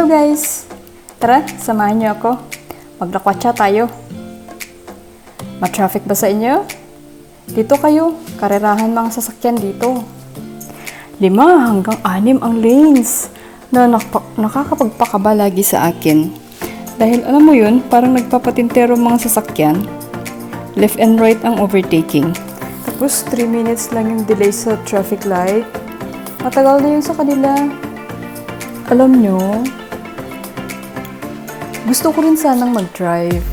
Hello guys! Tara, samahan niyo ako. Maglakwatsa tayo. Ma-traffic ba sa inyo? Dito kayo, karerahan mga sasakyan dito. 5 hanggang 6 ang lanes na nakakapagpakaba lagi sa akin. Dahil alam mo yun, parang nagpapatintero mga sasakyan. Left and right ang overtaking. Tapos 3 minutes lang yung delay sa traffic light. Matagal na yun sa kanila. Alam nyo, gusto ko rin sanang mag-drive.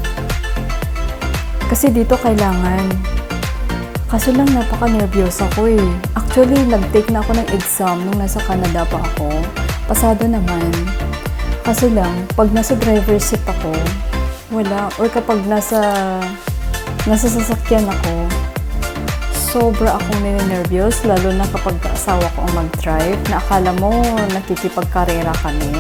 Kasi dito kailangan. Kasi lang napaka-nervyos ako eh. Actually, nag-take na ako ng exam nung nasa Canada pa ako. Pasado naman. Kasi lang, pag nasa driver's seat ako, wala. Or kapag nasa sasakyan ako, sobra akong ninenervyos, lalo na kapag asawa ko ang mag-drive, na akala mo nakikipagkarera kami.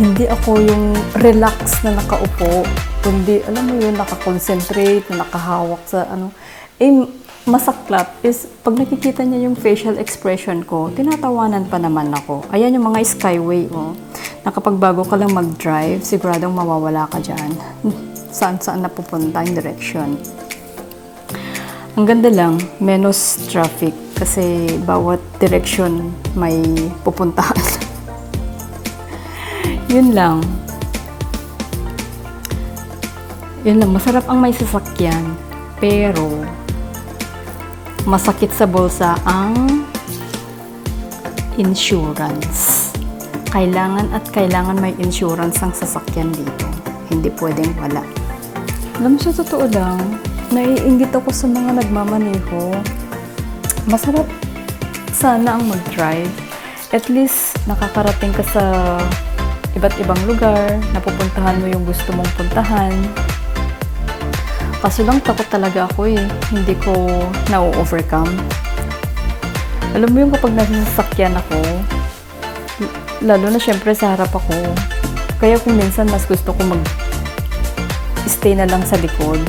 Hindi ako yung relax na nakaupo, kundi alam mo yun, nakakonsentrate, na nakahawak sa ano. Masaklap is, pag nakikita niya yung facial expression ko, tinatawanan pa naman ako. Ayan yung mga skyway, oh. Na kapag bago ka lang mag-drive, siguradong mawawala ka dyan. Saan-saan napupunta yung direction. Ang ganda lang, menos traffic kasi bawat direction may pupuntahan. Yun lang. Yun lang, masarap ang may sasakyan, pero masakit sa bulsa ang insurance. Kailangan may insurance ang sasakyan dito. Hindi pwedeng wala. Alam mo, sa totoo lang, naiinggit ako sa mga nagmamaneho. Masarap sana ang mag-drive. At least, nakakarating ka sa iba't ibang lugar, napupuntahan mo yung gusto mong puntahan. Kaso lang, takot talaga ako eh. Hindi ko na-overcome. Alam mo yung kapag nasa sasakyan ako, lalo na syempre sa harap ako, kaya kung minsan mas gusto ko mag-stay na lang sa likod.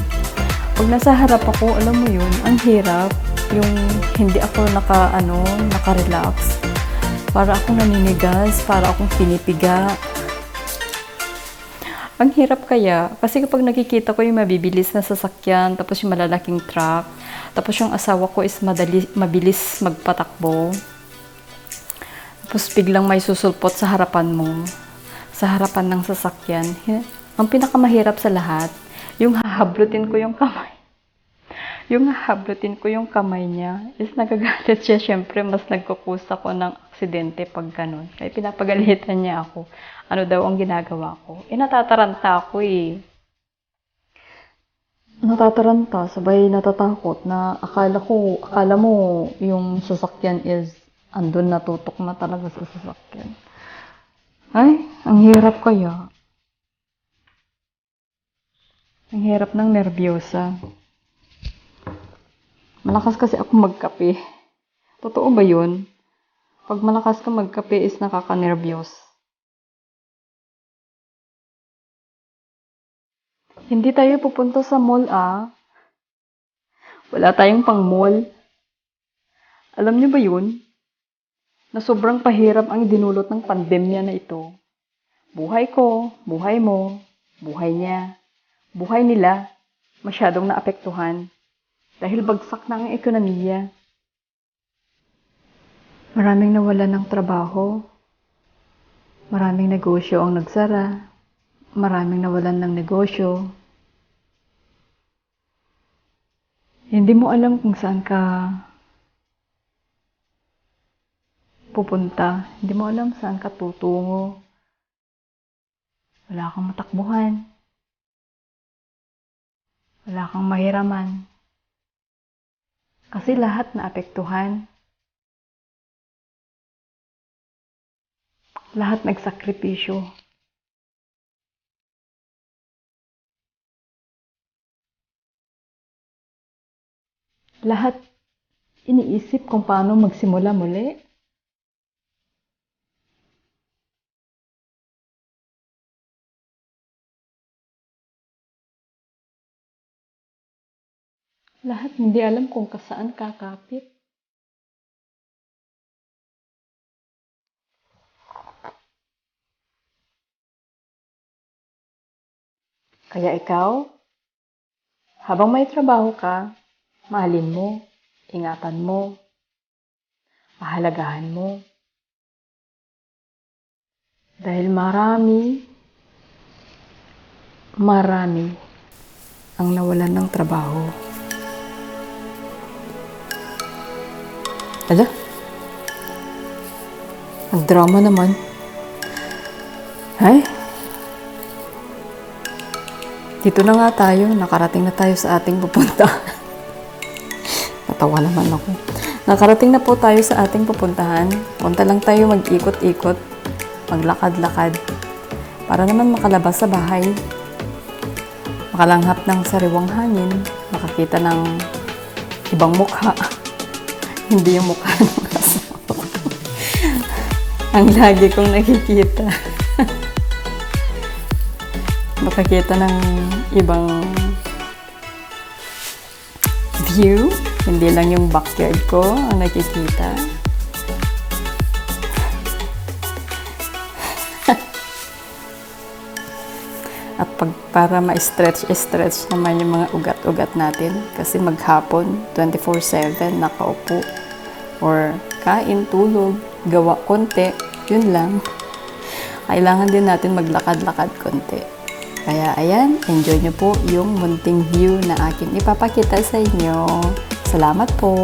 Pag nasa harap ako, alam mo yun, ang hirap. Yung hindi ako naka-relax. Para akong naninigas, para akong pinipiga. Ang hirap kaya, kasi kapag nakikita ko yung mabibilis na sasakyan, tapos yung malalaking truck, tapos yung asawa ko is mabilis magpatakbo, tapos biglang may susulpot sa harapan mo, sa harapan ng sasakyan. Ang pinakamahirap sa lahat, yung hahablutin ko yung kamay. Yung hahablutin ko yung kamay niya is nagagalit siya. Siyempre, mas nagkukusa ko ng aksidente pag ganun. Kaya pinapagalitan niya ako. Ano daw ang ginagawa ko? Natataranta ako eh. Natataranta, sabay natatakot na akala mo yung sasakyan is andun, natutok na talaga sa sasakyan. Ay, ang hirap kaya. Ang hirap ng nervyosa. Malakas kasi ako magkape. Totoo ba yun? Pag malakas ka magkape is nakaka-nervyos. Hindi tayo pupunta sa mall ah. Wala tayong pang mall. Alam niyo ba yun? Na sobrang pahirap ang dinulot ng pandemya na ito. Buhay ko, buhay mo, buhay niya, buhay nila, masyadong naapektuhan. Dahil bagsak na ang ekonomiya. Maraming nawalan ng trabaho. Maraming negosyo ang nagsara. Maraming nawalan ng negosyo. Hindi mo alam kung saan ka pupunta. Hindi mo alam saan ka tutungo. Wala kang matakbuhan. Wala kang mahiraman. Kasi lahat naapektuhan. Lahat nagsakripisyo. Lahat iniisip kung paano magsimula muli. Lahat hindi alam kung saan kakapit. Kaya ikaw, habang may trabaho ka, mahalin mo, ingatan mo, pahalagahan mo. Dahil marami ang nawalan ng trabaho. Ala, ang drama naman. Ay, dito na nga tayo. Nakarating na tayo sa ating pupuntahan. Natawa naman ako. Nakarating na po tayo sa ating pupuntahan. Punta lang tayo mag-ikot-ikot, maglakad-lakad, para naman makalabas sa bahay. Makalanghap ng sariwang hangin, makakita ng ibang mukha. Hindi yung mukha ng asawa ko. Ang lagi kong nakikita. Makakita ng ibang view. Hindi lang yung backyard ko ang nakikita. At para ma-stretch naman yung mga ugat-ugat natin. Kasi maghapon, 24/7, nakaupo. Or kain, tulog, gawa konti. Yun lang. Kailangan din natin maglakad-lakad konti. Kaya ayan, enjoy nyo po yung munting view na aking ipapakita sa inyo. Salamat po!